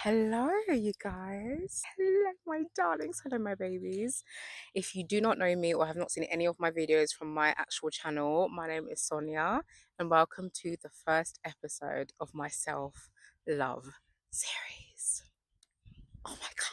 Hello, you guys. Hello, my darlings. Hello, my babies. If you do not know me or have not seen any of my videos from my actual channel, my name is Sonia, and welcome to the first episode of my self love series. Oh my God.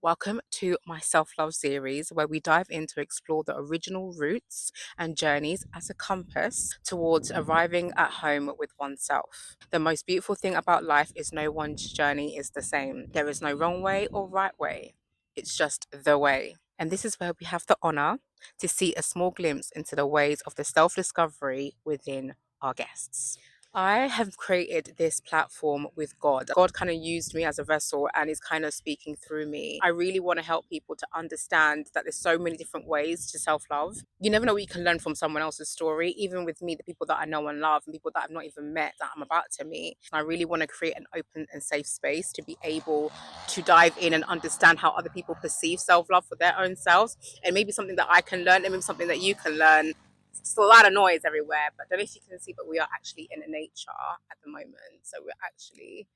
Welcome to my self love series, where we dive in to explore the original roots and journeys as a compass towards arriving at home with oneself. The most beautiful thing about life is no one's journey is the same. There is no wrong way or right way, it's just the way. And this is where we have the honor to see a small glimpse into the ways of the self discovery within our guests. I have created this platform with God. God kind of used me as a vessel and is kind of speaking through me. I really want to help people to understand that there's so many different ways to self love. You never know what you can learn from someone else's story, even with me, the people that I know and love, and people that I've not even met that I'm about to meet. I really want to create an open and safe space to be able to dive in and understand how other people perceive self love for their own selves, and maybe something that I can learn, and maybe something that you can learn. It's a lot of noise everywhere, but I don't know if you can see, but we are actually in nature at the moment. So we're actually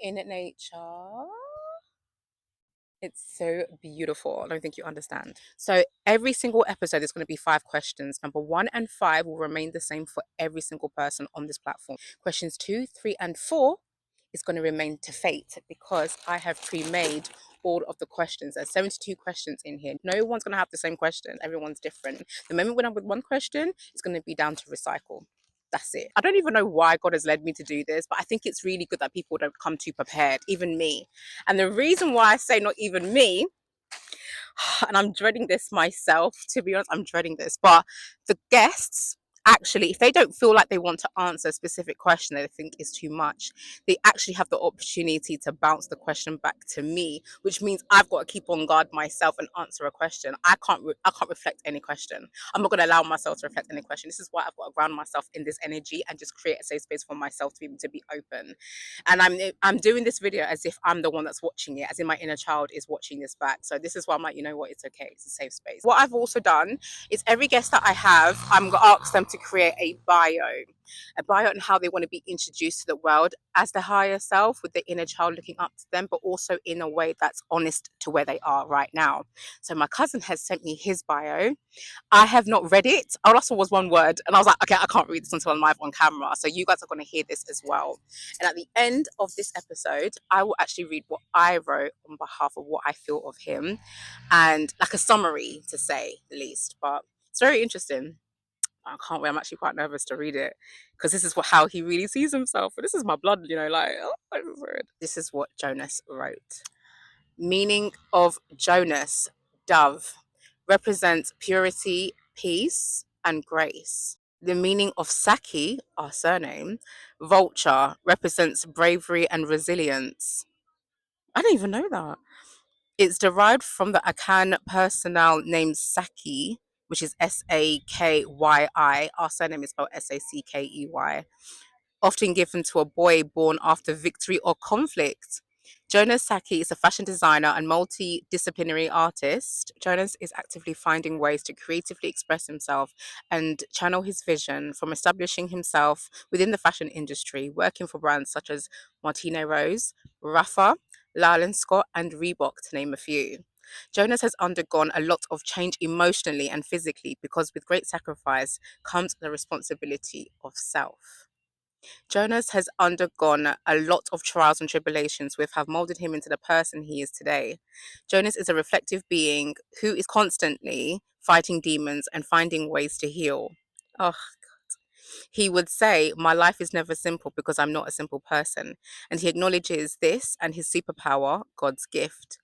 in nature. It's so beautiful. I don't think you understand. So every single episode is going to be 5 questions. Number 1 and 5 will remain the same for every single person on this platform. Questions 2, 3, and 4 is going to remain to fate, because I have pre-made all of the questions. There's 72 questions in here. No one's going to have the same question. Everyone's different. The moment we're done with one question, it's going to be down to recycle. That's it. I don't even know why God has led me to do this, but I think it's really good that people don't come too prepared, even me. And the reason why I say not even me, and I'm dreading this myself, to be honest, I'm dreading this, but the guests, actually, if they don't feel like they want to answer a specific question that they think is too much, they actually have the opportunity to bounce the question back to me, which means I've got to keep on guard myself and answer a question. I can't reflect any question. I'm not going to allow myself to reflect any question. This is why I've got to ground myself in this energy and just create a safe space for myself to be able to be open. And I'm doing this video as if I'm the one that's watching it, as in my inner child is watching this back. So this is why I'm like, you know what, it's okay, it's a safe space. What I've also done is every guest that I have, I'm gonna ask them to create a bio on how they want to be introduced to the world as the higher self, with the inner child looking up to them, but also in a way that's honest to where they are right now. So my cousin has sent me his bio. I have not read it. Oh, that's was one word. And I was like, okay, I can't read this until I'm live on camera. So you guys are going to hear this as well. And at the end of this episode, I will actually read what I wrote on behalf of what I feel of him, and like a summary, to say the least. But it's very interesting. I can't wait. I'm actually quite nervous to read it, because this is how he really sees himself. And this is my blood, like, oh, this is what Jonas wrote. Meaning of Jonas, dove, represents purity, peace, and grace. The meaning of Sackey, our surname, vulture, represents bravery and resilience. I didn't even know that. It's derived from the Akan personnel named Sackey, which is Sakyi. Our surname is spelled Sackey, often given to a boy born after victory or conflict. Jonas Sackey is a fashion designer and multidisciplinary artist. Jonas is actively finding ways to creatively express himself and channel his vision, from establishing himself within the fashion industry, working for brands such as Martino Rose, Rafa, Lyle Scott, and Reebok, to name a few. Jonas has undergone a lot of change emotionally and physically, because with great sacrifice comes the responsibility of self. Jonas has undergone a lot of trials and tribulations, which have molded him into the person he is today. Jonas is a reflective being who is constantly fighting demons and finding ways to heal. Oh, he would say, my life is never simple because I'm not a simple person. And he acknowledges this and his superpower, God's gift.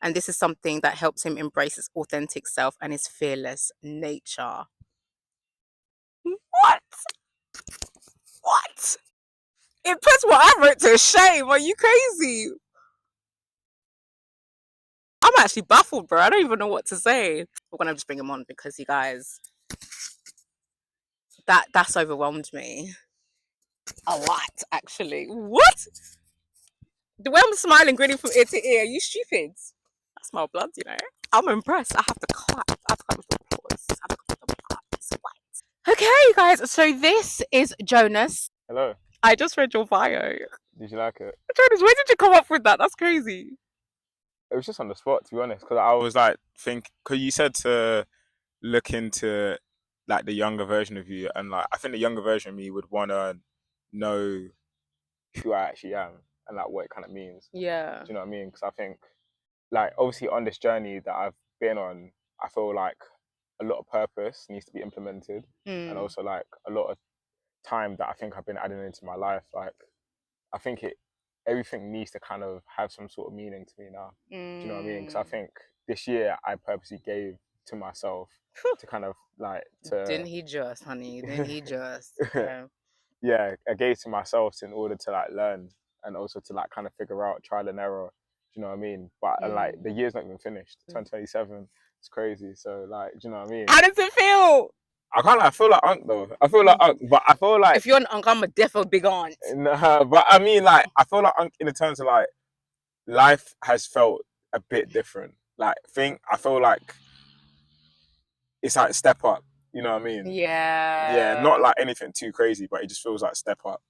And this is something that helps him embrace his authentic self and his fearless nature. What? It puts what I wrote to shame. Are you crazy? I'm actually baffled, bro. I don't even know what to say. We're gonna just bring him on because you guys, that's overwhelmed me a lot. Actually, what? The way I'm smiling, grinning from ear to ear. Are you stupid? I smell blood, you know. I'm impressed. I have to clap. I have to clap with applause. I have to clap with applause. What? Okay, you guys. So this is Jonas. Hello. I just read your bio. Did you like it? Jonas, where did you come up with that? That's crazy. It was just on the spot, to be honest, because I was like, because you said to look into like the younger version of you, and like I think the younger version of me would want to know who I actually am and like what it kind of means. Yeah. Do you know what I mean? Because I think like obviously on this journey that I've been on, I feel like a lot of purpose needs to be implemented, and also like a lot of time that I think I've been adding into my life. Like I think everything needs to kind of have some sort of meaning to me now. Do you know what I mean? Because I think this year I purposely gave to myself to kind of like to. Didn't he just, honey? Didn't he just? Yeah. Yeah, I gave to myself in order to like learn and also to like kind of figure out trial and error. Do you know what I mean? But like the year's not even finished. 2027. It's crazy. So like, do you know what I mean? How does it feel? I feel like Unc though. I feel like Unc, but I feel like if you're an unc, I'm a defo big aunt. Nah, but I mean like I feel like Unc in the terms of like life has felt a bit different. Like I feel like it's like step up. You know what I mean? Yeah. Yeah, not like anything too crazy, but it just feels like step up.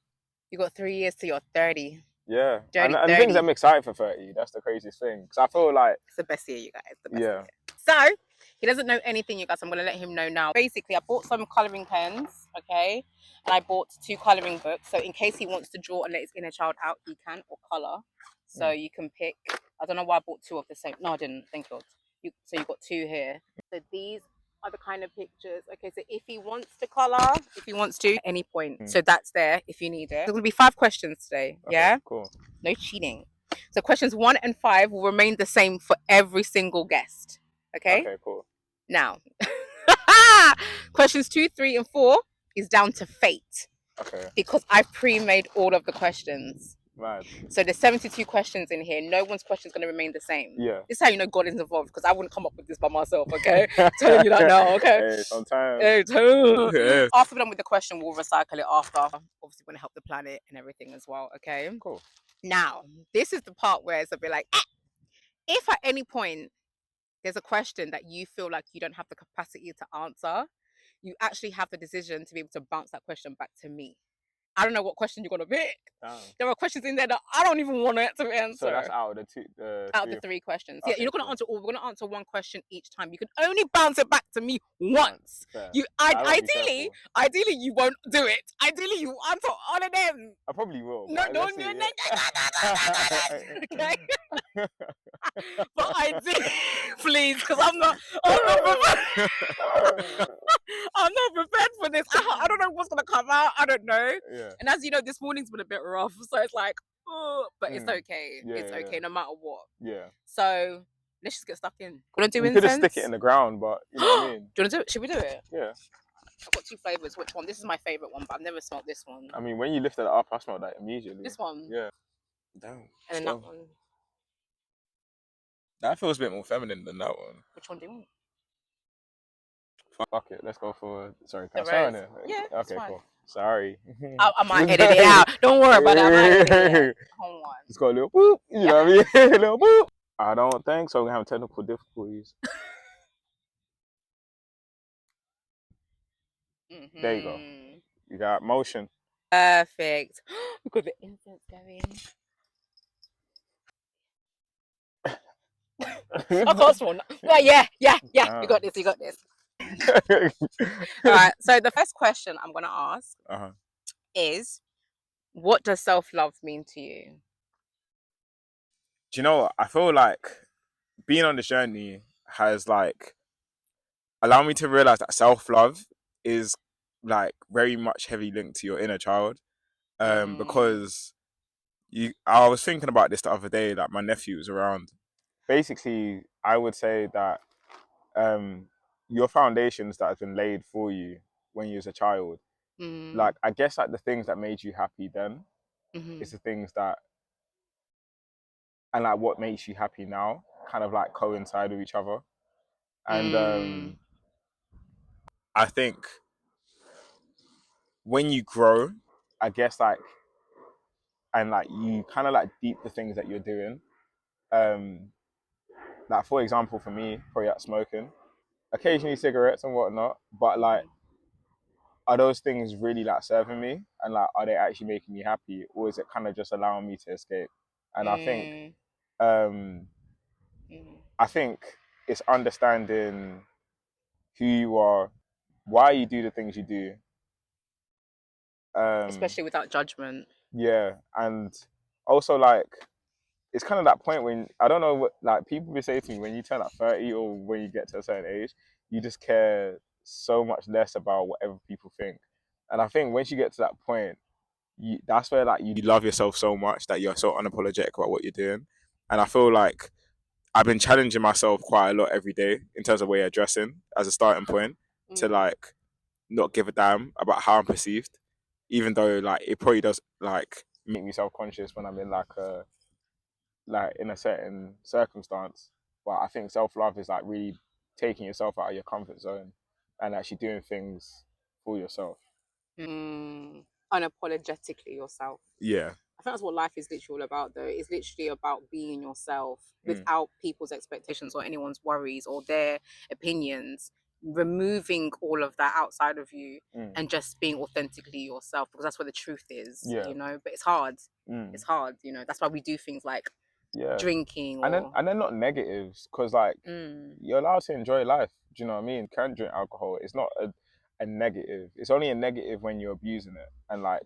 You got 3 years to your 30. Yeah, Dirty and the thing is, 30. I'm excited for 30. That's the craziest thing because I feel like It's the best year, you guys. The best yeah. year. So he doesn't know anything, you guys. I'm gonna let him know now. Basically, I bought some coloring pens, okay, and I bought 2 coloring books. So in case he wants to draw and let his inner child out, he can, or color. So you can pick. I don't know why I bought 2 of the same. No, I didn't. Thank God. So you got 2 here. So these are the kind of pictures. Okay, so if he wants to color, if he wants to, at any point. So that's there if you need it. There's gonna be 5 questions today. Okay, yeah. Cool. No cheating. So questions 1 and 5 will remain the same for every single guest. Okay? Okay, cool. Now, questions 2, 3, and 4 is down to fate. Okay. Because I've pre-made all of the questions. Mad. So there's 72 questions in here. No one's question is going to remain the same. Yeah. This is how you know God is involved, because I wouldn't come up with this by myself, okay? Telling you that now, okay? Hey, sometimes. Hey, Yeah. after we're done with the question, we'll recycle it after. Obviously, we're going to help the planet and everything as well, okay? Cool. Now, this is the part where it's a bit like, if at any point there's a question that you feel like you don't have the capacity to answer, you actually have the decision to be able to bounce that question back to me. I don't know what question you're gonna pick. There are questions in there that I don't even want to answer. So that's out of the 3 questions. Okay, yeah, you're not gonna answer all. We're gonna answer 1 question each time. You can only bounce it back to me once. Fair. Ideally, you won't do it. Ideally, you answer all of them. I probably will. No. Okay. But I did, please, because I'm not prepared. I'm not prepared for this. I don't know what's gonna come out. I don't know. Yeah. And as you know, this morning's been a bit rough, so it's like, oh, but it's okay. Yeah, it's okay, no matter what. Yeah. So let's just get stuck in. Wanna do You incense? could just stick it in the ground, but you know what I mean. Do you wanna do it? Should we do it? Yeah. I've got 2 flavors. Which one? This is my favorite one, but I've never smelled this one. I mean, when you lifted it up, I smelled that immediately. This one. Yeah. Damn. And then that one. That feels a bit more feminine than that one. Which one do you want? Fuck it. Let's go for. Sorry, can I The swear on rose. it? Yeah, Okay, cool. Sorry. I might edit it out. Don't worry about that. I might edit it out. Hold on. Just go a little boop. You know what I mean? A little boop. I don't think so. We're having technical difficulties. There you go. You got motion. Perfect. We've got the incense going. I got one. Yeah. You got this. All right. So the first question I'm gonna ask is, what does self-love mean to you? Do you know what? I feel like being on this journey has like allowed me to realize that self-love is like very much heavily linked to your inner child. Because I was thinking about this the other day, like my nephew was around. Basically, I would say that your foundations that have been laid for you when you was a child, like I guess like the things that made you happy then, It's the things that, and like what makes you happy now kind of like coincide with each other. And I think when you grow, I guess like, and like you kind of like deep the things that you're doing. Like for example, for me, probably like smoking, occasionally cigarettes and whatnot, but like, are those things really like serving me, and like, are they actually making me happy, or is it kind of just allowing me to escape? And um, I think it's understanding who you are, why you do the things you do, Especially without judgment. yeah, and also like it's kind of that point when I don't know what like people will say to me when you turn like 30 or when you get to a certain age, you just care so much less about whatever people think. And I think once you get to that point, that's where like you love yourself so much that you're so unapologetic about what you're doing. And I feel like I've been challenging myself quite a lot every day in terms of way of dressing as a starting point to like not give a damn about how I'm perceived, even though like it probably does like make me self conscious when I'm in like in a certain circumstance. But I think self love is like really taking yourself out of your comfort zone and actually doing things for yourself. Unapologetically yourself. Yeah. I think that's what life is literally all about, though. It's literally about being yourself without people's expectations or anyone's worries or their opinions. Removing all of that outside of you and just being authentically yourself, because that's where the truth is, Yeah. you know. But it's hard. It's hard, you know. That's why we do things like drinking or. And then not negatives, because like you're allowed to enjoy life. Do you know what I mean? You can drink alcohol. It's not a negative. It's only a negative when you're abusing it. And like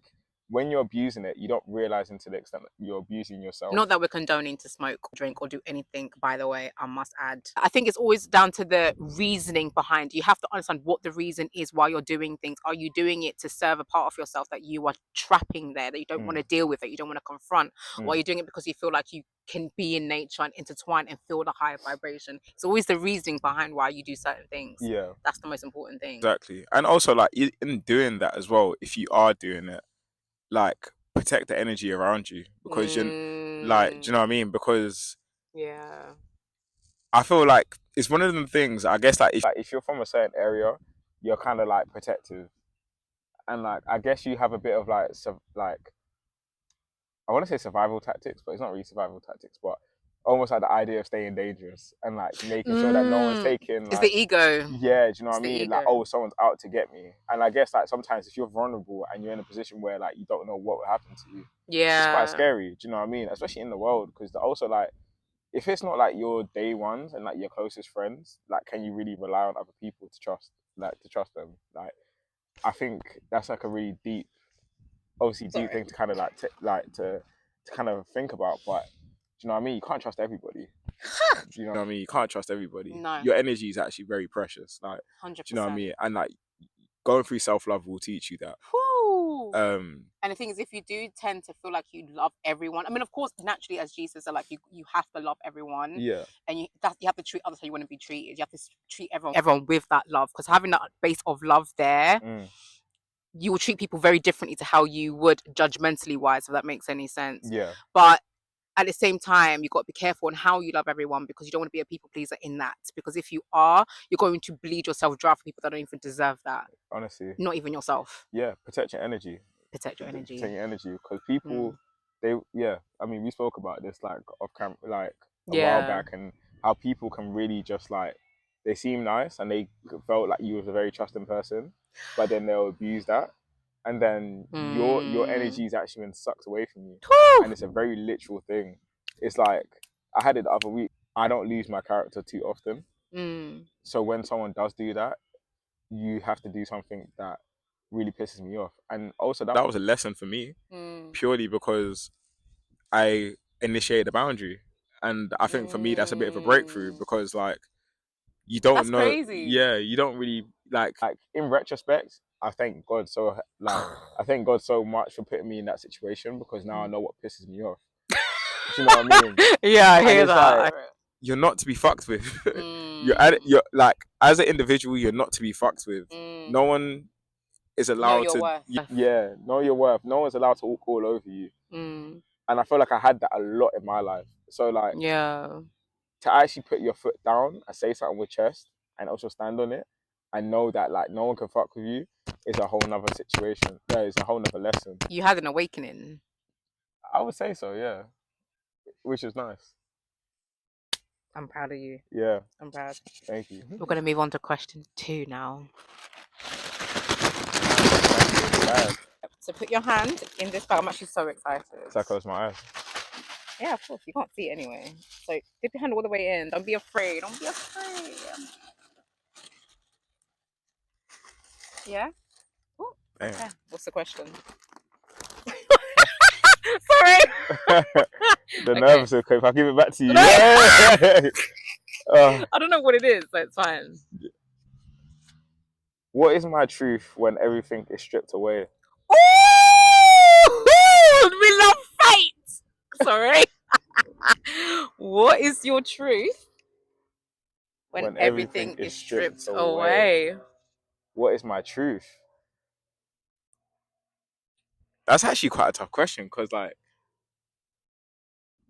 when you're abusing it, you don't realize until the extent that you're abusing yourself. Not that we're condoning to smoke, drink, or do anything, by the way, I must add. I think it's always down to the reasoning behind. You have to understand what the reason is why you're doing things. Are you doing it to serve a part of yourself that you are trapping there, that you don't want to deal with, that you don't want to confront? Or are you doing it because you feel like you can be in nature and intertwine and feel the higher vibration? It's always the reasoning behind why you do certain things. Yeah. That's the most important thing. Exactly. And also like in doing that as well, if you are doing it, like protect the energy around you, because you're like, do you know what I mean? Because I feel like it's one of them things. I guess like if you're from a certain area, you're kind of like protective, and like I guess you have a bit of like I want to say survival tactics, but it's not really survival tactics, but almost like the idea of staying dangerous and like making sure that no one's taking It's the ego. Yeah, do you know what I It's the mean? Like, ego. oh, someone's out to get me. And I guess like sometimes if you're vulnerable and you're in a position where like you don't know what will happen to you, it's quite scary. Do you know what I mean? Especially in the world, because also like if it's not like your day ones and like your closest friends, like can you really rely on other people to trust them? Like I think that's like a really deep, obviously deep thing to kind of like to kind of think about. But do you know what I mean? You can't trust everybody. Do you know what I mean? You can't trust everybody. No. Your energy is actually very precious. Like, 100%. do you know what I mean? And like going through self love will teach you that. And the thing is, if you do tend to feel like you love everyone, I mean, of course, naturally, as Jesus said, like you have to love everyone. Yeah. And you have to treat others how you want to be treated. You have to treat everyone with that love, because having that base of love there, you will treat people very differently to how you would judgmentally wise, if that makes any sense. Yeah. But at the same time, you've got to be careful on how you love everyone, because you don't want to be a people pleaser in that. Because if you are, you're going to bleed yourself dry for people that don't even deserve that. Honestly. Not even yourself. Yeah. Protect your energy. Protect your energy. Protect your energy, because people, I mean, we spoke about this like off camera, like a while back, and how people can really just like they seem nice and they felt like you was a very trusting person, but then they'll abuse that. And then your energy is actually been sucked away from you. And it's a very literal thing. It's like I had it the other week. I don't lose my character too often. So when someone does do that, you have to do something that really pisses me off. And also that was a lesson for me, purely because I initiated a boundary. And I think for me that's a bit of a breakthrough, because like you don't know. Crazy. Yeah, you don't really like in retrospect, I thank God so much for putting me in that situation, because now I know what pisses me off. Do you know what I mean? Yeah, I hear that. Like, you're not to be fucked with. You're like, as an individual, you're not to be fucked with. No one is Know allowed your to, worth. yeah, know your worth. No one's allowed to walk all over you. Mm. And I feel like I had that a lot in my life. So like Yeah. to actually put your foot down and say something with chest and also stand on it and know that like no one can fuck with you is a whole nother situation. There is a whole nother lesson. You had an awakening. I would say so, yeah. Which is nice. I'm proud of you. Yeah. I'm proud. Thank you. We're going to move on to question 2 now. Bad. So put your hand in this bag. I'm actually so excited. So I close my eyes. Yeah, of course. You can't see it anyway. So dip your hand all the way in. Don't be afraid. Don't be afraid. Yeah? Ooh, okay. What's the question? Sorry. The Okay. nervous okay, if I give it back to you. No. Yeah. I don't know what it is, but it's fine. What is my truth when everything is stripped away? Ooh, we love fate. Sorry. What is your truth when everything is stripped away? What is my truth? That's actually quite a tough question because, like,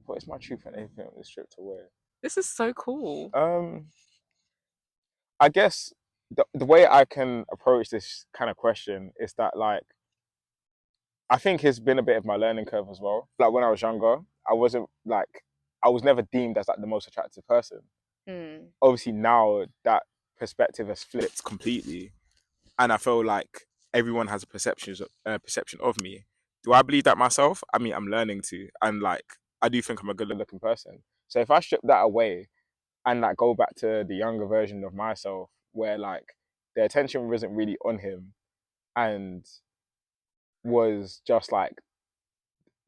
what is my truth when everything is stripped away? This is so cool. I guess the way I can approach this kind of question is that, like, I think it's been a bit of my learning curve as well. Like when I was younger, I wasn't like I was never deemed as like the most attractive person. Obviously now that perspective has flipped completely, and I feel like everyone has a perception of me. Do I believe that myself? I mean, I'm learning to, and like I do think I'm a good-looking person. So if I strip that away and like go back to the younger version of myself, where like the attention wasn't really on him, and was just like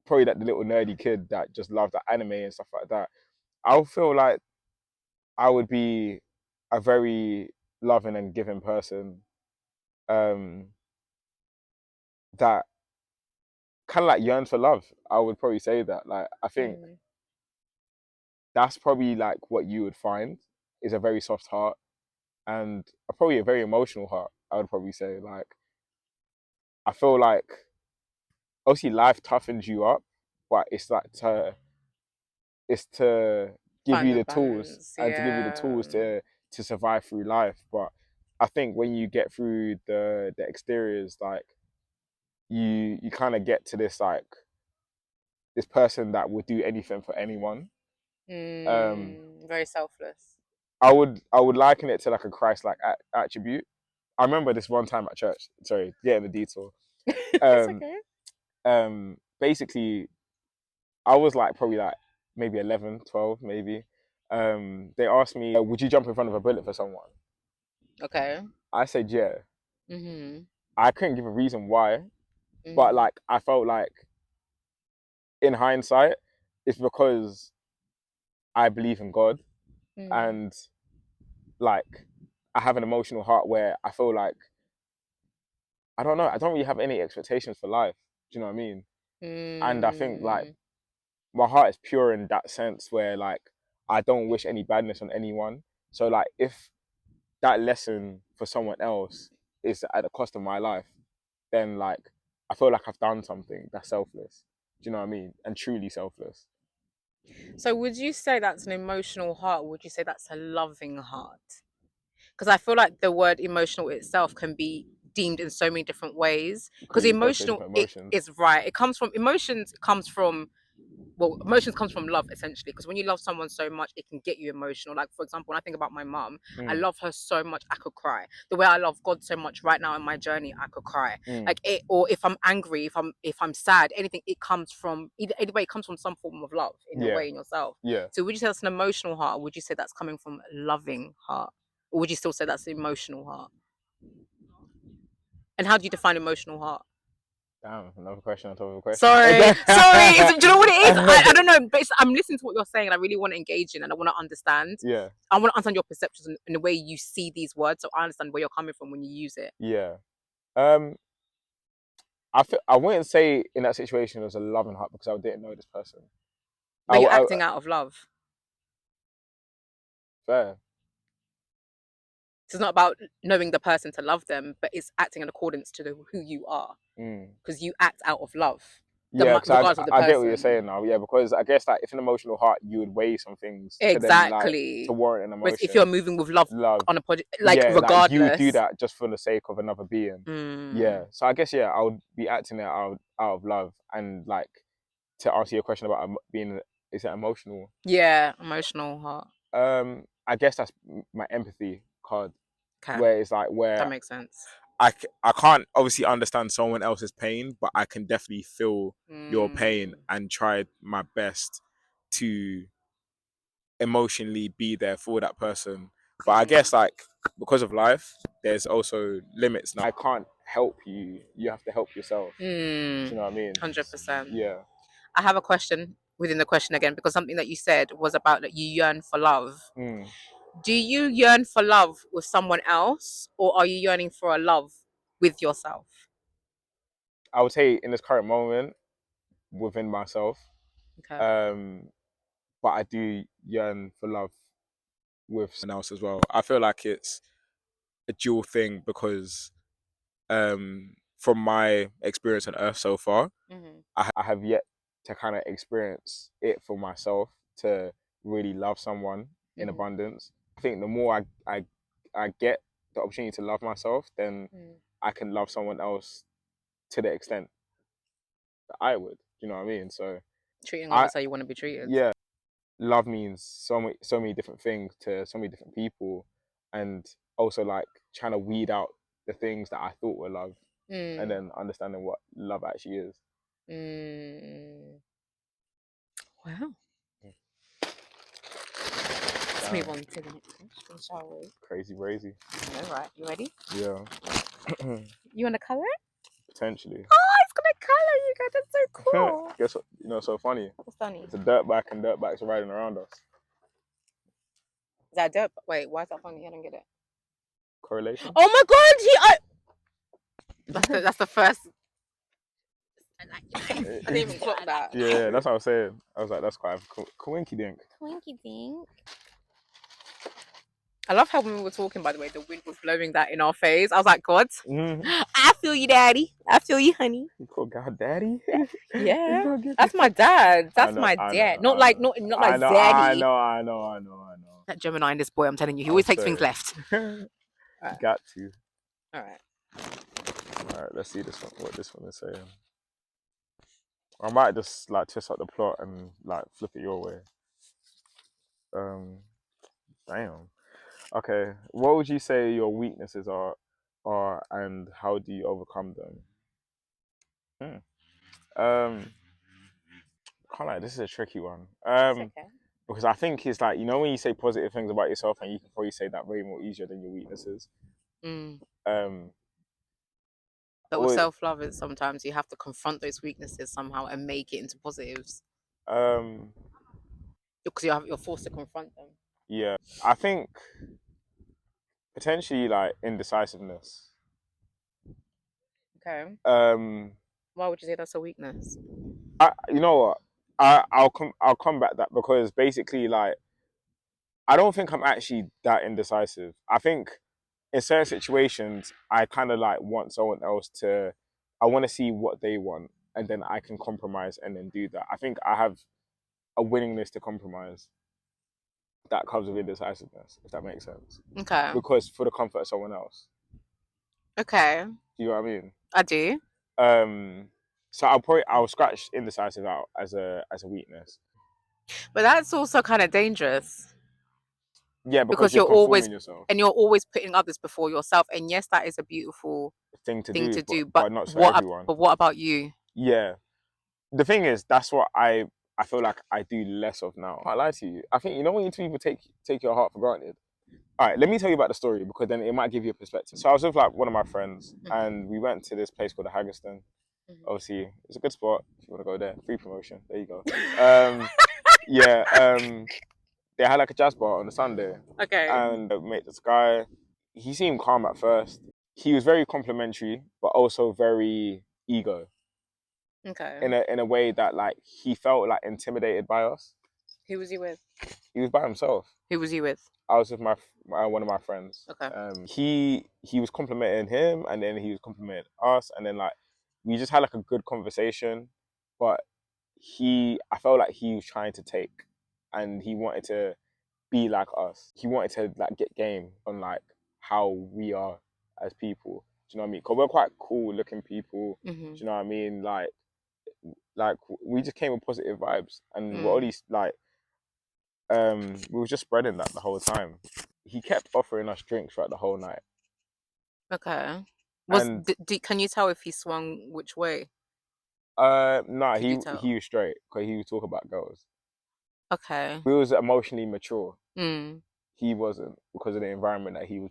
probably like the little nerdy kid that just loved the anime and stuff like that, I'll feel like I would be a very loving and giving person, um, that kind of like yearns for love. I would probably say that. Like, I think that's probably like what you would find is a very soft heart and probably a very emotional heart. I would probably say, like, I feel like obviously life toughens you up, but it's to give Find you the the tools balance. and to give you the Yeah. tools to survive through life. But I think when you get through the exteriors, like you kind of get to this like this person that would do anything for anyone. Very selfless. I would liken it to like a Christ-like attribute. I remember this one time at church. Sorry, getting the detour. It's Um, okay. Basically, I was like probably like maybe 11, 12 maybe. They asked me, would you jump in front of a bullet for someone? Okay. I said, yeah. Mm-hmm. I couldn't give a reason why, but Mm-hmm. like I felt like in hindsight, it's because I believe in God Mm. and like I have an emotional heart where I feel like I don't know, I don't really have any expectations for life. Do you know what I mean? And I think like Mm. my heart is pure in that sense where like I don't wish any badness on anyone. So like if that lesson for someone else is at the cost of my life, then like I feel like I've done something that's selfless. Do you know what I mean? And truly selfless. So would you say that's an emotional heart? Or would you say that's a loving heart? Because I feel like the word emotional itself can be deemed in so many different ways. Because Because there's so emotional, different it emotions. is right. It comes from emotions. Comes from well, emotions comes from love essentially. Because when you love someone so much, it can get you emotional. Like for example, when I think about my mum, I love her so much, I could cry. The way I love God so much right now in my journey, I could cry. Like it, or if I'm angry, if I'm sad, anything, it comes from either way. It comes from some form of love in your Yeah. way in yourself. Yeah. So would you say that's an emotional heart, or would you say that's coming from a loving heart? Or would you still say that's an emotional heart? And how do you define emotional heart? Damn, another question on top of a question. Sorry, sorry. Do you know what it is? I don't know. But I'm listening to what you're saying, and I really want to engage in, and I want to understand. Yeah. I want to understand your perceptions and the way you see these words, so I understand where you're coming from when you use it. Yeah. I wouldn't say in that situation it was a loving heart because I didn't know this person. But you're acting out of love. Fair. it's not about knowing the person to love them, but it's acting in accordance to who you are, because you act out of love, Yeah, because regardless of the I get what you're person. saying now. Yeah, because I guess like if an emotional heart, you would weigh some things to then like Exactly. to warrant an Whereas if emotion. you're moving with love on a project, like Yeah, like you would do regardless. that just for the sake of another being. Yeah, so I guess yeah, I would be acting it out of love. And like, to answer your question about being, is it emotional? Yeah, emotional heart. I guess that's my empathy card, Okay, where it's like that where makes sense. I can't obviously understand someone else's pain, but I can definitely feel your pain and try my best to emotionally be there for that person. But I guess like because of life, there's also limits now. I can't help you. You have to help yourself. Do you know what I mean? 100%. Yeah. I have a question within the question again, because something that you said was about that you yearn for love. Do you yearn for love with someone else, or are you yearning for a love with yourself? I would say in this current moment, within myself. Okay. But I do yearn for love with someone else as well. I feel like it's a dual thing because from my experience on Earth so far, I have yet to kind of experience it for myself to really love someone in abundance. I think the more I get the opportunity to love myself, then I can love someone else to the extent that I would. You know what I mean? So Treating I others how you want to be treated. yeah, love means so many different things to so many different people, and also like trying to weed out the things that I thought were love, and then understanding what love actually is. Wow. Let's move on to the next question, shall we? Crazy brazy. All right, you ready? Yeah. You want to color it? Potentially. Oh, it's gonna color you guys. That's so cool. Guess what? You know, so funny. What's funny? It's a dirt bike and dirt bikes are riding around us. Is that dope? Wait, why is that funny? I don't get it. Correlation. Oh my god, that's the first. I didn't even clock that. Yeah, that's what I was saying. I was like, that's quite a coinky dink. Twinkie dink. I love how when we were talking, by the way, the wind was blowing that in our face. I was like, God, I feel you, daddy. I feel you, honey. You call God daddy? Yeah. That's my dad. That's my dad. Not like zaddy. I know. That Gemini in this boy, I'm telling you, he I always would takes say. things left. Got to. All right. All right, let's see this one. What this one is saying. I might just like twist up the plot and like flip it your way. Damn. Okay. What would you say your weaknesses are and how do you overcome them? Can't lie, this is a tricky one. Okay. Because I think it's like, you know, when you say positive things about yourself, and you can probably say that very more easier than your weaknesses. Um, But with or, self-love, it's sometimes you have to confront those weaknesses somehow and make it into positives, um, because you're forced to confront them. yeah, I think potentially like indecisiveness. Okay. Um, Why would you say that's a weakness? you know what? I'll combat that because basically like I don't think I'm actually that indecisive. I think in certain situations I kind of like want someone else to. I want to see what they want, and then I can compromise and then do that. I think I have a willingness to compromise that comes with indecisiveness, if that makes sense. Okay. Because for the comfort of someone else. Okay. Do you know what I mean? I do. So I'll scratch indecisive out as a weakness. But that's also kind of dangerous, Yeah, because because you're conforming yourself. you're always putting others before yourself. And yes, that is a beautiful Thing to thing do, to do. but not for everyone. But what about you? Yeah. The thing is, that's what I feel like I do less of now. I lie to you. I think you know when people take your heart for granted. All right, let me tell you about the story because then it might give you a perspective. So I was with like one of my friends, and we went to this place called the Haggerston. Obviously, it's a good spot if you want to go there. Free promotion. There you go. Yeah. They had like a jazz bar on a Sunday. Okay. And mate, this guy, he seemed calm at first. He was very complimentary, but also very ego. Okay. In a way that like he felt like intimidated by us. Who was he with? He was by himself. Who was he with? I was with one of my friends. Okay. He was complimenting him, and then he was complimenting us, and then like we just had like a good conversation. But I felt like he was trying to take, and he wanted to be like us. He wanted to like get game on like how we are as people. Do you know what I mean? Because we're quite cool looking people. Do you know what I mean? Like we just came with positive vibes, and we're already like we were just spreading that the whole time. He kept offering us drinks throughout the whole night. Okay. And Can you tell if he swung which way? nah, Could you he tell? was straight because he was talking about girls. Okay. We was emotionally mature. Mm. He wasn't because of the environment that he was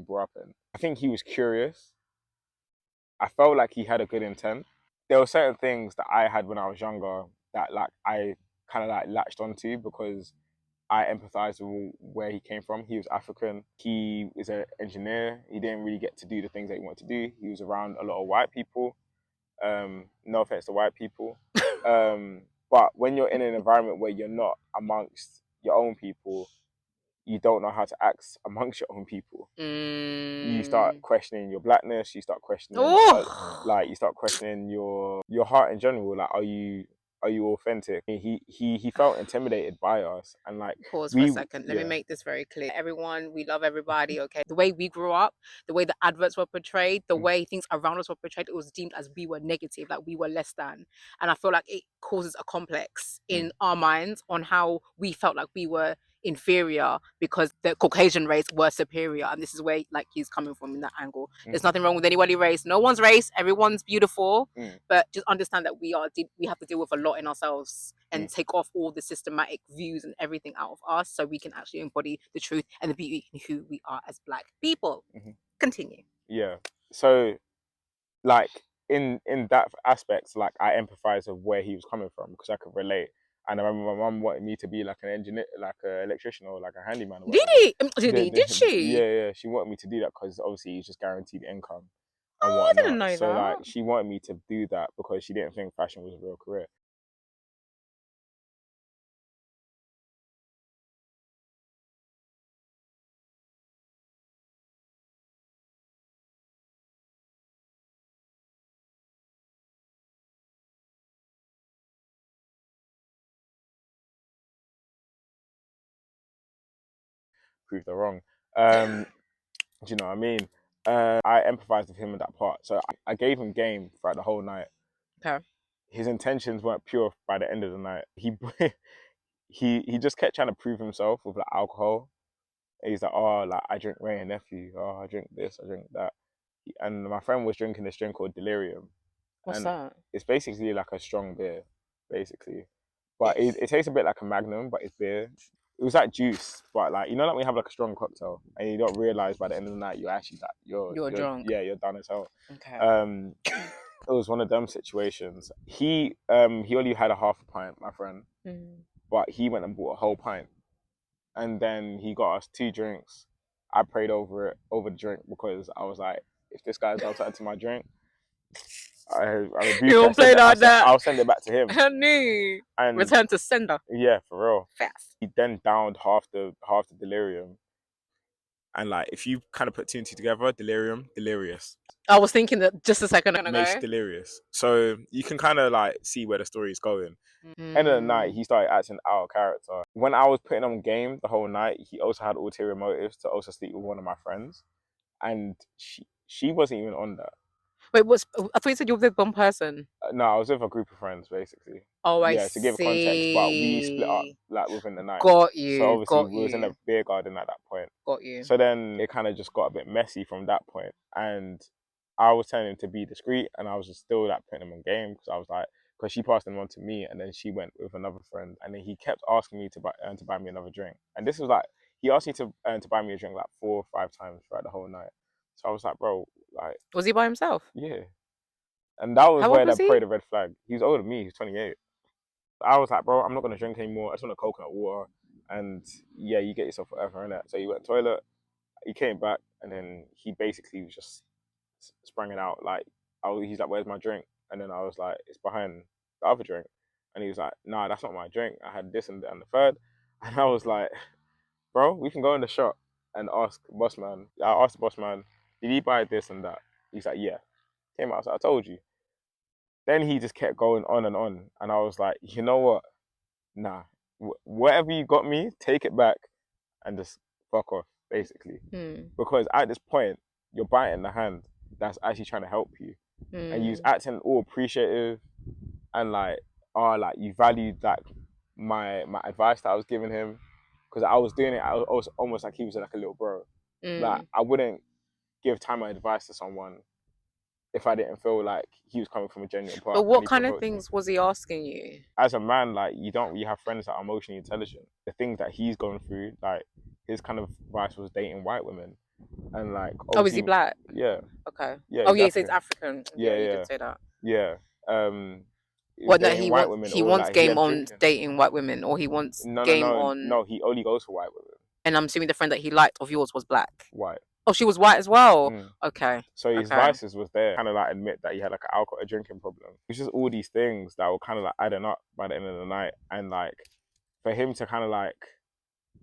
brought up in. I think he was curious. I felt like he had a good intent. There were certain things that I had when I was younger that like I kind of like latched onto because I empathized with where he came from. He was African. He was an engineer. He didn't really get to do the things that he wanted to do. He was around a lot of white people. No offense to white people. But when you're in an environment where you're not amongst your own people, you don't know how to act amongst your own people. You start Mm. questioning your blackness. You start questioning, Oh. like you start questioning your heart in general. Like, are you authentic? He felt intimidated by us, and like Pause for a we, second. Let me yeah, make this very clear. Everyone, we love everybody, okay? The way we grew up, the way the adverts were portrayed, the mm, way things around us were portrayed, it was deemed as we were negative, like we were less than. And I feel like it causes a complex mm, in our minds on how we felt like we were inferior because the Caucasian race were superior. And this is where like he's coming from in that angle. There's mm, nothing wrong with anybody's race. No one's race. Everyone's beautiful. mm, But just understand that we have to deal with a lot in ourselves and mm, take off all the systematic views and everything out of us so we can actually embody the truth and the beauty in who we are as black people. mhm. Continue. Yeah. So like in that aspect, like I empathize with where he was coming from because I could relate. And I remember my mum wanted me to be like an engineer, like an electrician or like a handyman or Did whatever. he? Did she? Yeah, she wanted me to do that because obviously it's just guaranteed income and Oh, I didn't whatnot. know So like that. she wanted me to do that because she didn't think fashion was a real career. Proved her wrong. Do you know what I mean? I empathized with him in that part. So I gave him game throughout the whole night. Okay. His intentions weren't pure by the end of the night. He just kept trying to prove himself with like alcohol. He's like, oh, like I drink Ray and Nephew. Oh, I drink this, I drink that. And my friend was drinking this drink called Delirium, What's and that? it's basically like a strong beer, basically. But it tastes a bit like a Magnum, but it's beer. It was like juice, but like you know, like when you have like a strong cocktail, and you don't realize by the end of the night you're actually like You're drunk. yeah, you're done as hell. Okay. Um, it was one of them situations. He only had a half a pint, my friend, Mm. but he went and bought a whole pint, and then he got us two drinks. I prayed over the drink because I was like, if this guy's done something to my drink, I You rebuke. I don't said play that like that. I'll send it back to him. Honey. And Return to sender. yeah, for real. Fast. He then downed half the delirium. And like if you kind of put two and two together, delirium, delirious. I was thinking that just a second Mace ago. delirious. So you can kind of like see where the story is going. End of the night, Mm. he started acting out of character. When I was putting on game the whole night, he also had ulterior motives to also sleep with one of my friends, and she wasn't even on that. Wait, I thought you said you were with one person. No, I was with a group of friends basically. Oh, I Yeah, to give context, but we split up see. like within the night. Got So you. obviously Got we was in a you. beer garden at that point. Got you. So then it kind of just got a bit messy from that point, and I was telling him to be discreet, and I was just still like putting him on game because I was like, because she passed him on to me, and then she went with another friend, and then he kept asking me to buy me another drink, and this was like he asked me to buy me a drink like 4 or 5 times throughout the whole night. So I was like, bro, like Was he by himself? yeah, and that was How old where was that he? prayed a red flag. He was older than me. He's 28. I was like, bro, I'm not gonna drink anymore. I just want a coconut water, and yeah, you get yourself whatever in that. So he went to the toilet. He came back, and then he basically just sprang it out. Like, he's like, "Where's my drink?" And then I was like, "It's behind the other drink." And he was like, "Nah, that's not my drink. I had this and the third." And I was like, bro, we can go in the shop and ask boss man. I asked the boss man, did he buy this and that? He's like, yeah. Came out, I told you. Then he just kept going on, and I was like, you know what? Nah, whatever you got me, take it back and just fuck off, basically. Because at this point, you're biting the hand that's actually trying to help you, and you're acting all appreciative, and like, like you valued like my advice that I was giving him, because I was doing it. I was almost like he was like a little bro. Like I wouldn't give time and advice to someone if I didn't feel like he was coming from a genuine part. But what kind of things was he asking you? As a man, like you have friends that are emotionally intelligent. The things that he's gone through, like his kind of advice was dating white women, and like oh, is he black? Yeah. Okay. Yeah. Oh yeah, so he's African. Yeah, you did say that. Yeah. What that he wants like, game on dating white women, or he wants game on. No, he only goes for white women. And I'm assuming the friend that he liked of yours was black. White. Oh, she was white as well. Okay. So his vices was there. Kind of like admit that he had like a drinking problem. It's just all these things that were kind of like adding up by the end of the night, and like for him to kind of like,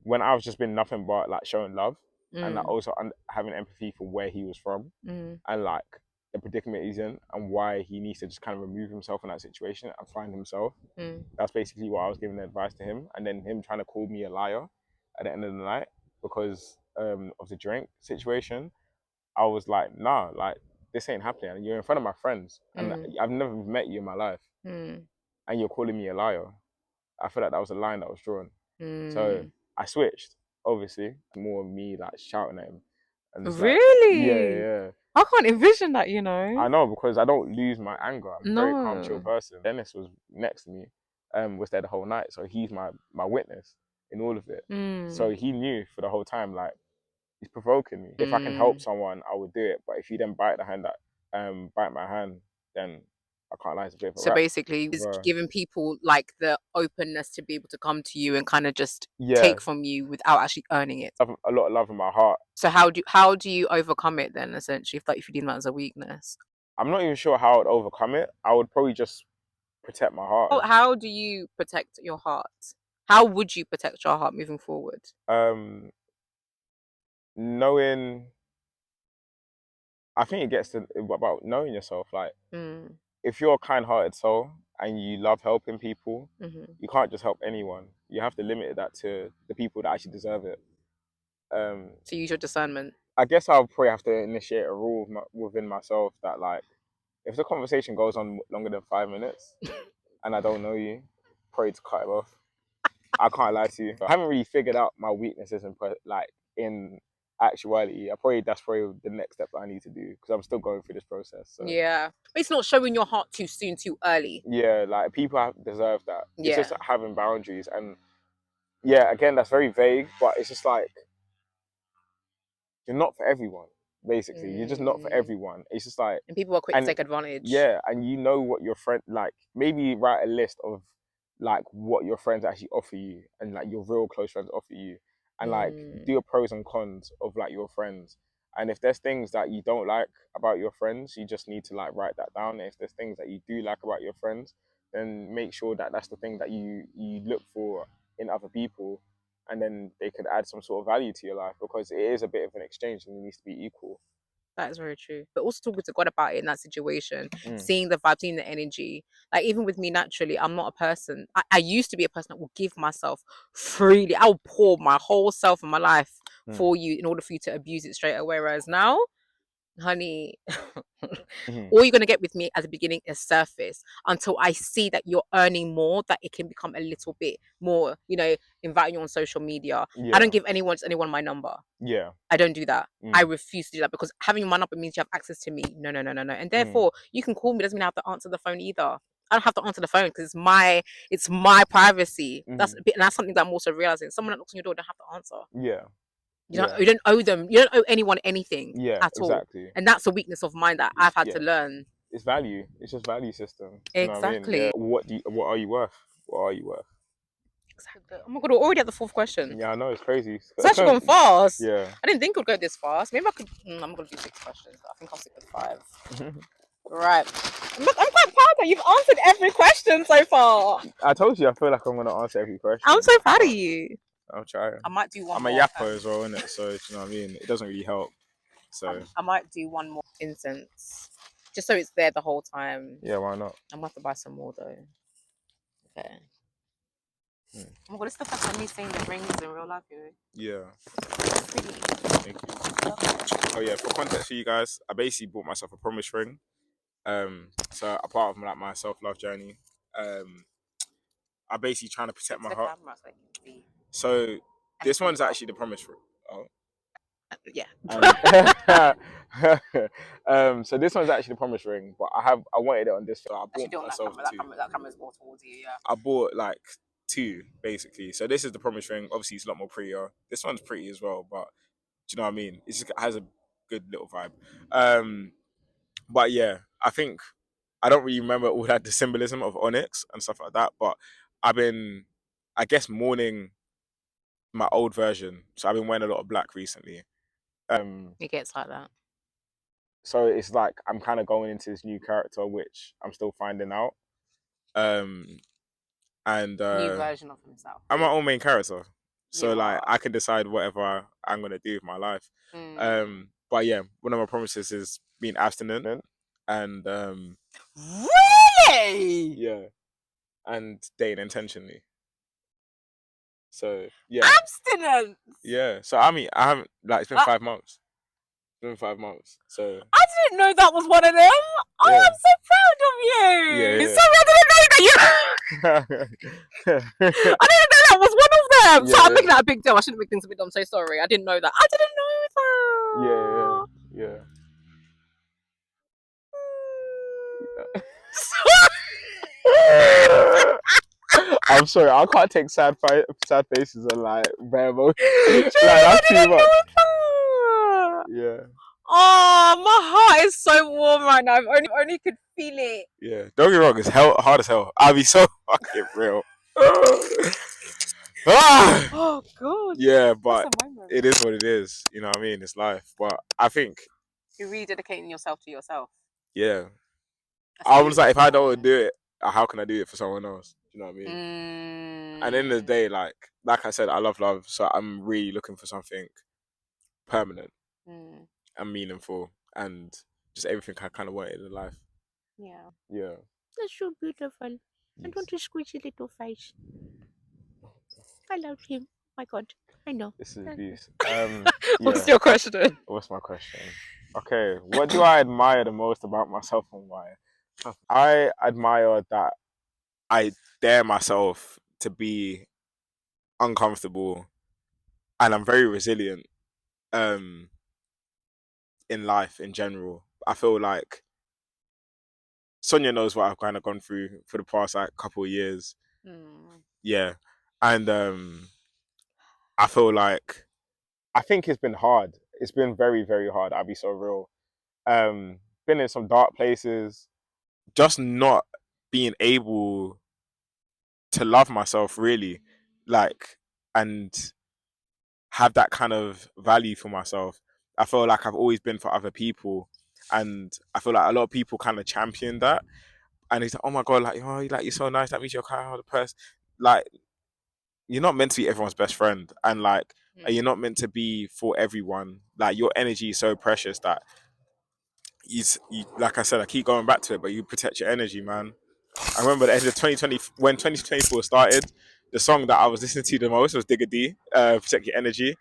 when I was just been nothing but like showing love, and like also having empathy for where he was from, and like the predicament he's in, and why he needs to just kind of remove himself from that situation and find himself. That's basically what I was giving advice to him, and then him trying to call me a liar at the end of the night because of the drink situation. I was like, nah, like this ain't happening. You're in front of my friends, and I've never met you in my life, and you're calling me a liar. I feel like that was a line that was drawn. So I switched. Obviously, more of me like shouting at him. And really? Like, yeah. I can't envision that, I know, because I don't lose my anger. I'm a very calm, chill person. Dennis was next to me, was there the whole night, so he's my witness in all of it. So he knew for the whole time, like, he's provoking me. If I can help someone, I would do it. But if you then bite my hand, then I can't lie, it's a bit of a So rap. basically, it's giving people like the openness to be able to come to you and kind of just take from you without actually earning it. I have a lot of love in my heart. So how do you overcome it then, essentially, if you deem that as a weakness? I'm not even sure how I would overcome it. I would probably just protect my heart. How do you protect your heart? How would you protect your heart moving forward? Knowing, I think it gets to about knowing yourself. Like, if you're a kind-hearted soul and you love helping people, you can't just help anyone. You have to limit that to the people that actually deserve it. So use your discernment. I guess I'll probably have to initiate a rule within myself that, like, if the conversation goes on longer than 5 minutes and I don't know you, probably to cut it off. I can't lie to you. I haven't really figured out my weaknesses in actuality. That's probably the next step that I need to do, because I'm still going through this process. So. Yeah, it's not showing your heart too soon, too early. Yeah, like people deserve that. Yeah. It's just having boundaries, and yeah, again, that's very vague, but it's just like, you're not for everyone. Basically, you're just not for everyone. It's just like, and people are quick to take advantage. Yeah, and you know what your friend, like, maybe write a list of like what your friends actually offer you, and like your real close friends offer you, and like do a pros and cons of like your friends. And if there's things that you don't like about your friends, you just need to like write that down. And if there's things that you do like about your friends, then make sure that that's the thing that you look for in other people, and then they could add some sort of value to your life, because it is a bit of an exchange and it needs to be equal. That is very true. But also talking to God about it in that situation, seeing the vibe, seeing the energy. Like, even with me, naturally, I'm not a person. I used to be a person that will give myself freely. I'll pour my whole self and my life for you in order for you to abuse it straight away. Whereas now, honey, all you're going to get with me at the beginning is surface, until I see that you're earning more, that it can become a little bit more, inviting you on social media. I don't give anyone my number. I don't do that. I refuse to do that, because having my number means you have access to me. No. And therefore, you can call me, doesn't mean I have to answer the phone either. I don't have to answer the phone because it's my privacy. That's something that I'm also realizing. Someone that knocks on your door don't have to answer. You don't owe them. You don't owe anyone anything at all. And that's a weakness of mine that I've had to learn. It's value. It's just value system. Exactly. You know what I mean? What are you worth? What are you worth? Exactly. Oh my god, we're already at the 4th question. Yeah, I know, it's crazy. It's actually gone fast. Yeah. I didn't think it would go this fast. Maybe I could. I'm gonna do 6 questions. I think I'll stick with 5. Right. Look, I'm quite proud that you've answered every question so far. I told you, I feel like I'm gonna answer every question. I'm so proud of you. I'll try. I might do one I'm more. a yapper as well, innit? So, do you know what I mean? It doesn't really help. So I might do one more incense, just so it's there the whole time. yeah, why not? I'm gonna have to buy some more though. Okay. Hmm. Oh my god, it's the first time me seeing the rings in real life. Yeah. Pretty. Thank you. Oh yeah, for context for you guys, I basically bought myself a promise ring. So a part of like my self-love journey, I'm basically trying to protect my heart. Camera, so I can see. So this one's actually the promise ring. Oh. Yeah. So this one's actually the promise ring, but I wanted it on this. So I bought Don't myself that two. camera. That camera's more towards you. Yeah. I bought like two basically. So this is the promise ring. Obviously, it's a lot more prettier. This one's pretty as well, but do you know what I mean? It has a good little vibe. But yeah, I think I don't really remember all that the symbolism of onyx and stuff like that. But I've been, I guess, mourning my old version. So I've been wearing a lot of black recently. It gets like that. So it's like I'm kind of going into this new character, which I'm still finding out. Um, and New version of himself. I'm my own main character, so You like are. I can decide whatever I'm gonna do with my life. But yeah, one of my promises is being abstinent and Really? yeah, and dating intentionally. So yeah, Abstinence. yeah. So I mean, I haven't like it's been 5 months. It's been 5 months. So I didn't know that was one of them. Oh, yeah. I'm so proud of you. Yeah, yeah. Sorry, I didn't know that I didn't know that was one of them. Yeah, So I'm yeah. making that a big deal. I shouldn't make things a big deal. I'm so sorry. I didn't know that. I didn't know that. Yeah, yeah. I'm sorry, I can't take sad faces and like bare emotions. Like that's too much. Yeah. Oh, my heart is so warm right now. If only could feel it. Yeah. Don't get me wrong, it's hard as hell. I'll be so fucking real. Oh god. Yeah, but it is what it is. You know what I mean? It's life. But I think you're rededicating yourself to yourself. Yeah. I was like, if I don't do it, how can I do it for someone else? You know what I mean? And at the end of the day, like I said, I love love, so I'm really looking for something permanent and meaningful and just everything I kind of wanted in life. Yeah. Yeah. That's so beautiful. I want to squeeze his little face. I love him. Oh my god. I know. This is abuse. What's your question? What's my question? Okay. What do I admire the most about myself and why? I admire that I dare myself to be uncomfortable and I'm very resilient in life in general. I feel like Sonia knows what I've kind of gone through for the past like couple of years. Yeah. And I feel like I think it's been hard. It's been very, very hard. I'll be so real. Been in some dark places, just not being able to love myself really, like, and have that kind of value for myself. I feel like I've always been for other people, and I feel like a lot of people kind of champion that. And he's like, "Oh my god, like, oh, like you're so nice. That means you're kind of the person." Like, you're not meant to be everyone's best friend, and like, you're not meant to be for everyone. Like, your energy is so precious that like I said, I keep going back to it, but you protect your energy, man. I remember the end of 2020 when 2024 started. The song that I was listening to the most was Digga D, "Protect Your Energy,"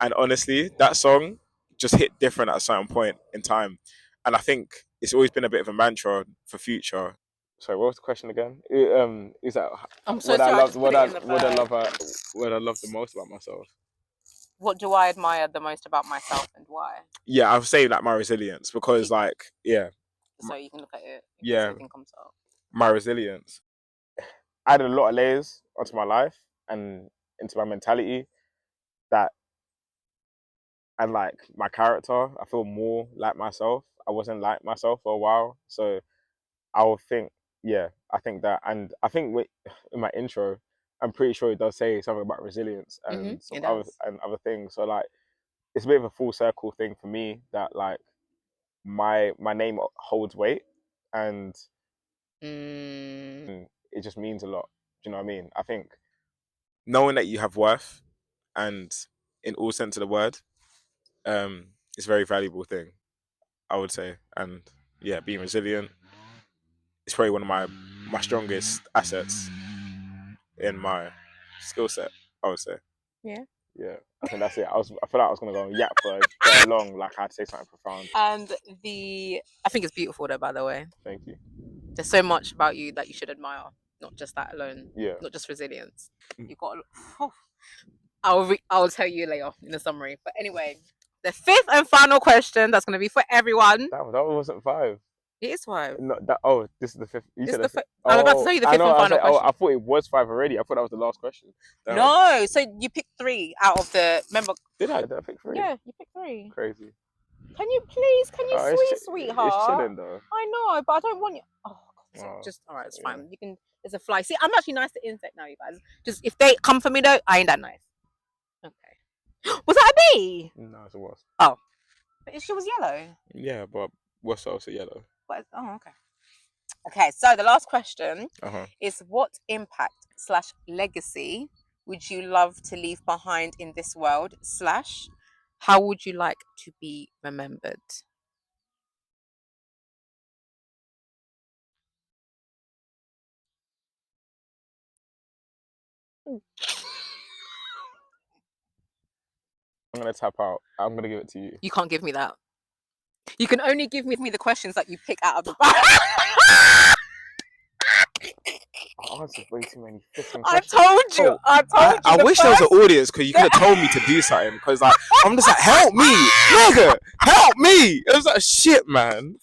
and honestly, that song just hit different at a certain point in time, and I think it's always been a bit of a mantra for future. Sorry, what was the question again? Is that I'm so sorry. What I love the most about myself? What do I admire the most about myself and why? Yeah, I would say like my resilience because, like, yeah. So you can look at it. Yeah, anything comes up. My resilience. I added a lot of layers onto my life and into my mentality that and like my character. I feel more like myself. I wasn't like myself for a while, so I would think, yeah, I think that, and I think in my intro, I'm pretty sure it does say something about resilience and some other things. So like, it's a bit of a full circle thing for me that like my name holds weight and it just means a lot. Do you know what I mean? I think knowing that you have worth and in all sense of the word, it's a very valuable thing, I would say. And yeah, being resilient is probably one of my strongest assets in my skill set, I would say. Yeah. Yeah, I think that's it. I feel like I was gonna go and yap for very long, like I had to say something profound. And I think it's beautiful though, by the way. Thank you. There's so much about you that you should admire, not just that alone. Yeah. Not just resilience. You've got. I'll tell you later in the summary. But anyway, the fifth and final question that's going to be for everyone. That wasn't 5. It is 5. No, that. Oh, this is the 5th. You This said is the 5th. I'm about to tell you the I fifth know. and I was final like, oh, question. I thought it was 5 already. I thought that was the last question. Damn. No, so you picked 3 out of the. Remember? Did I pick 3? Yeah, you picked 3. Crazy. Can you please? Can you, sweetheart? It's chilling though. I know, but I don't want you. Oh, God, just all right. It's fine. You can. There's a fly. See, I'm actually nice to insect now, you guys. Just if they come for me though, I ain't that nice. Okay. Was that a bee? No, it was. Oh, but she was yellow. Yeah, but what's also yellow? But, oh, okay. Okay, so the last question is: what impact / legacy would you love to leave behind in this world / how would you like to be remembered? I'm gonna tap out. I'm gonna give it to you. You can't give me that. You can only give me the questions that you pick out of the bag. I answered way too many flipping I questions. told you. I wish there was an audience because you could have told me to do something. Because like I'm just like, help me, nigga, help me. It was like shit, man.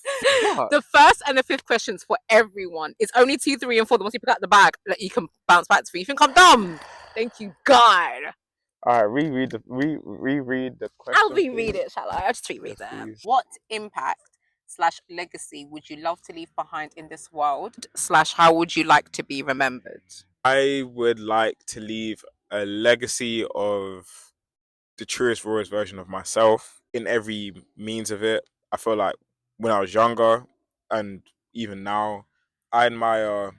The first and the fifth questions for everyone. It's only 2, 3, and 4. The ones you pick out the bag that you can bounce back to. You think I'm dumb? Thank you, God. All right, reread the question. I'll reread it, shall I? I'll just reread that. What impact / legacy would you love to leave behind in this world / how would you like to be remembered? I would like to leave a legacy of the truest, rawest version of myself in every means of it. I feel like when I was younger and even now, I admire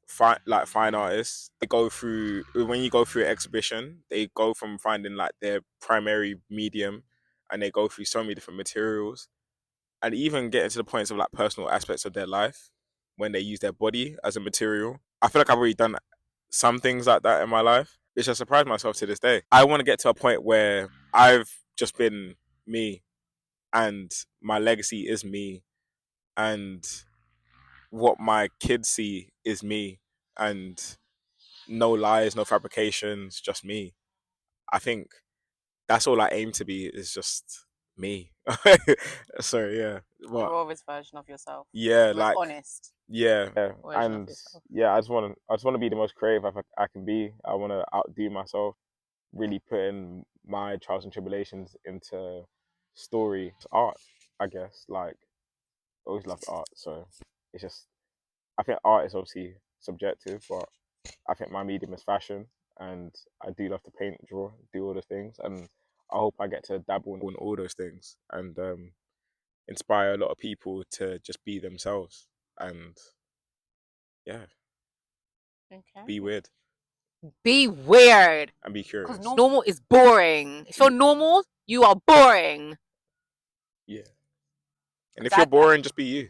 fine artists. They go through, when you go through an exhibition, they go from finding like their primary medium and they go through so many different materials and even getting to the points of like personal aspects of their life when they use their body as a material. I feel like I've already done some things like that in my life, which I surprise myself to this day. I want to get to a point where I've just been me and my legacy is me and what my kids see is me and no lies, no fabrications, just me. I think that's all I aim to be is just me. So yeah, the rawest version of yourself. Yeah, like honest. Yeah, and yeah, I just want to be the most creative I can be. I want to outdo myself. Really putting my trials and tribulations into story, art. I guess like I always loved art, so it's just I think art is obviously subjective, but I think my medium is fashion, and I do love to paint, draw, do all those things, and I hope I get to dabble in all those things and inspire a lot of people to just be themselves and yeah, be weird. Be weird. And be curious. Because normal is boring. If you're normal, you are boring. Yeah. And if you're boring, just be you.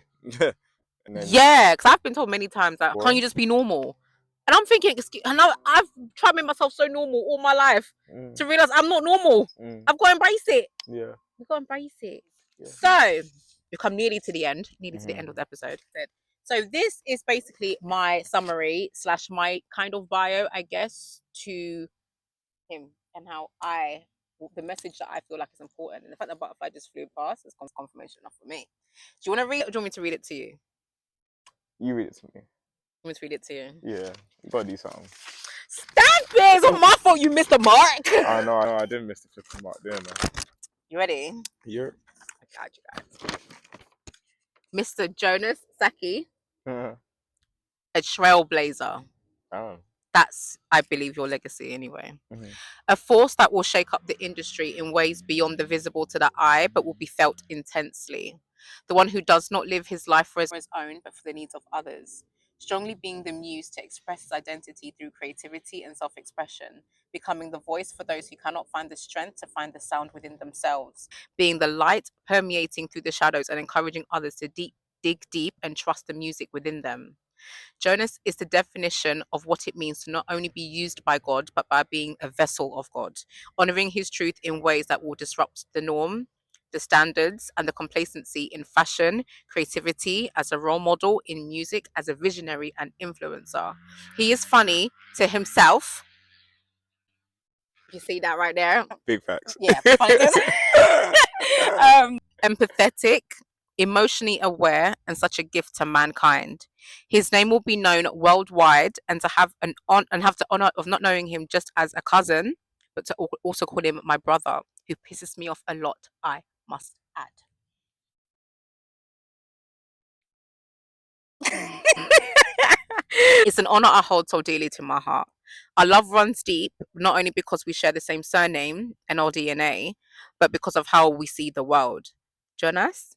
Yeah, because I've been told many times that can't you just be normal? And I'm thinking, and I've tried to make myself so normal all my life to realize I'm not normal. I've got to embrace it. Yeah. We've got to embrace it. Yeah. So we come nearly to the end of the episode. So this is basically my summary / my kind of bio, I guess, to him and how the message that I feel like is important. And the fact that butterfly just flew past is confirmation enough for me. Do you want to read it or do you want me to read it to you? You read it to me. You want me to read it to you? Yeah, you gotta do something. Stop it! It's not my fault you missed the mark. I know, I didn't miss the 50 mark, didn't I? You ready? Yeah. I got you guys. Mr. Jonas Sackey, a trailblazer. Oh. That's, I believe, your legacy anyway. A force that will shake up the industry in ways beyond the visible to the eye, but will be felt intensely. The one who does not live his life for his own, but for the needs of others. strongly being the muse to express his identity through creativity and self-expression, becoming the voice for those who cannot find the strength to find the sound within themselves, being the light permeating through the shadows and encouraging others to dig deep and trust the music within them. Jonas is the definition of what it means to not only be used by God, but by being a vessel of God, honoring his truth in ways that will disrupt the norm, the standards, and the complacency in fashion, creativity, as a role model, in music, as a visionary and influencer. He is funny to himself. You see that right there? Big facts. Yeah, empathetic, emotionally aware, and such a gift to mankind. His name will be known worldwide, and to have have the honor of not knowing him just as a cousin, but to also call him my brother, who pisses me off a lot, I must add. It's an honor I hold so dearly to my heart. Our love runs deep, not only because we share the same surname and our DNA, but because of how we see the world. Jonas,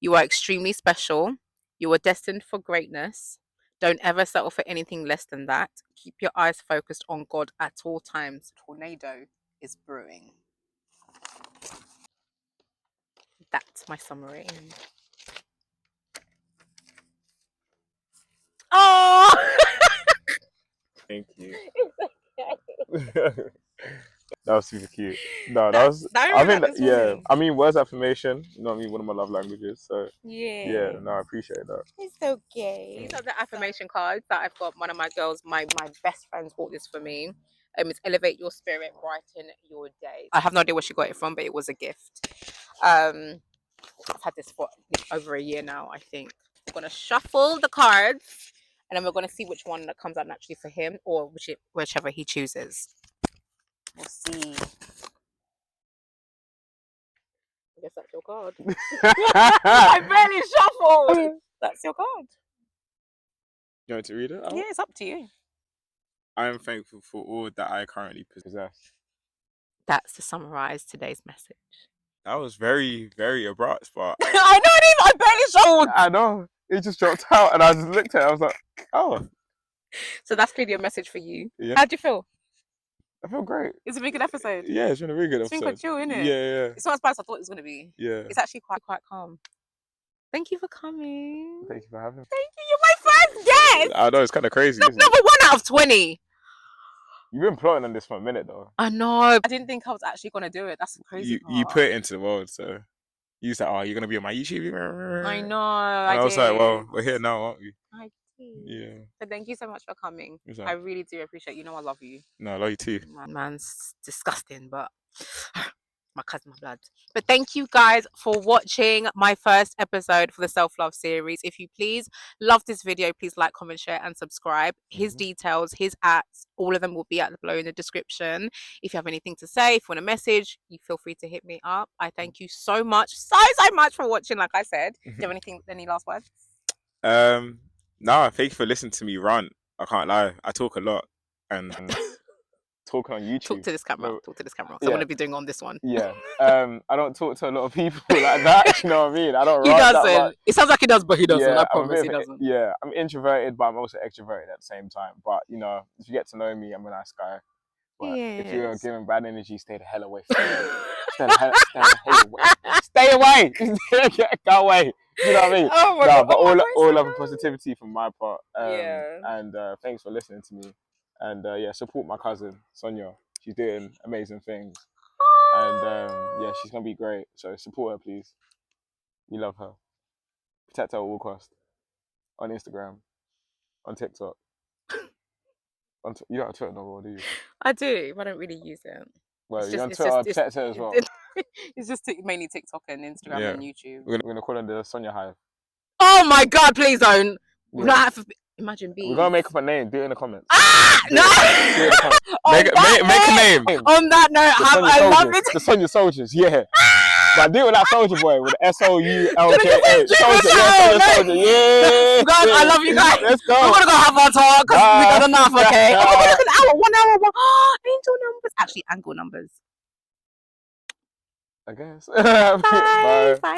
you are extremely special. You are destined for greatness. Don't ever settle for anything less than that. Keep your eyes focused on God at all times. Tornado is brewing. That's my summary. Oh! Thank you. That was super cute. No, that was. I think that, yeah. I mean, words affirmation. You know what I mean? One of my love languages. So yeah. No, I appreciate that. It's okay. These are the affirmation cards that I've got. One of my girls, my best friends, bought this for me. It's elevate your spirit, brighten your day. I have no idea where she got it from, but it was a gift. I've had this for over a year now, I think. We're gonna shuffle the cards, and then we're gonna see which one that comes out naturally for him, or whichever he chooses. We'll see. I guess that's your card. I barely shuffled. That's your card. You want to read it out? Yeah, it's up to you. I am thankful for all that I currently possess. That's to summarize today's message. That was very, very abrupt, but I know it is. I barely shuffled. I know. It just dropped out, and I just looked at it. I was like, oh. So that's clearly a message for you. Yeah. How do you feel? I feel great. It's a really good episode. Yeah, it's been a really good episode. It's been quite chill, isn't it? Yeah. It's not as bad as I thought it was going to be. Yeah. It's actually quite calm. Thank you for coming. Thank you for having me. Thank you. You're my first guest. I know, it's kind of crazy. Number 1 out of 20. You've been plotting on this for a minute, though. I know. I didn't think I was actually going to do it. That's the crazy part. You put it into the world, so you said, "Oh, you're going to be on my YouTube." I know. And I was like, "Well, we're here now, aren't we?" I did. Yeah. But thank you so much for coming. I really do appreciate it. You know I love you. No, I love you too. Man's disgusting, but my cousin, my blood. But thank you guys for watching my first episode for the self-love series. If you please love this video, please like, comment, share, and subscribe. His details, his ads, all of them will be below in the description. If you have anything to say, if you want a message, you feel free to hit me up. I thank you so much for watching. Like I said, do you have any last words? No, thank you for listening to me rant. I can't lie, I talk a lot and talk on YouTube. Talk to this camera. No, talk to this camera. So I'm going to be doing on this one. Yeah. I don't talk to a lot of people like that. You know what I mean? I don't. He doesn't. It sounds like he does, but he doesn't. Yeah, I promise he doesn't. Yeah, I'm introverted, but I'm also extroverted at the same time. But you know, if you get to know me, I'm a nice guy. But if you're giving bad energy, stay the hell away from me. Stay away. Go away. You know what I mean? Oh my God. But all love and positivity from my part. And thanks for listening to me. And yeah, support my cousin Sonia. She's doing amazing things. And yeah, she's gonna be great. So support her, please. We love her. Protect her at all costs. On Instagram, on TikTok. You don't have Twitter no more, do you? I do. I don't really use it. Well, you're on Twitter, protect her as well. It's just mainly TikTok and Instagram and YouTube. We're gonna call them the Sonia Hive. Oh my God! Please don't. Yeah. Not have to imagine bees. We're gonna make up a name. Do it in the comments. Ah no! Make a name. On that note, I love it. The Sonia Soldiers, yeah. But do it with that soldier boy with the SOULJA. Soldier, yeah. God, I love you guys. Let's go. We're gonna go have our talk because we got enough, okay? Oh my God, look at 1 hour. Angel numbers. Actually, angle numbers. I guess. Bye. Bye.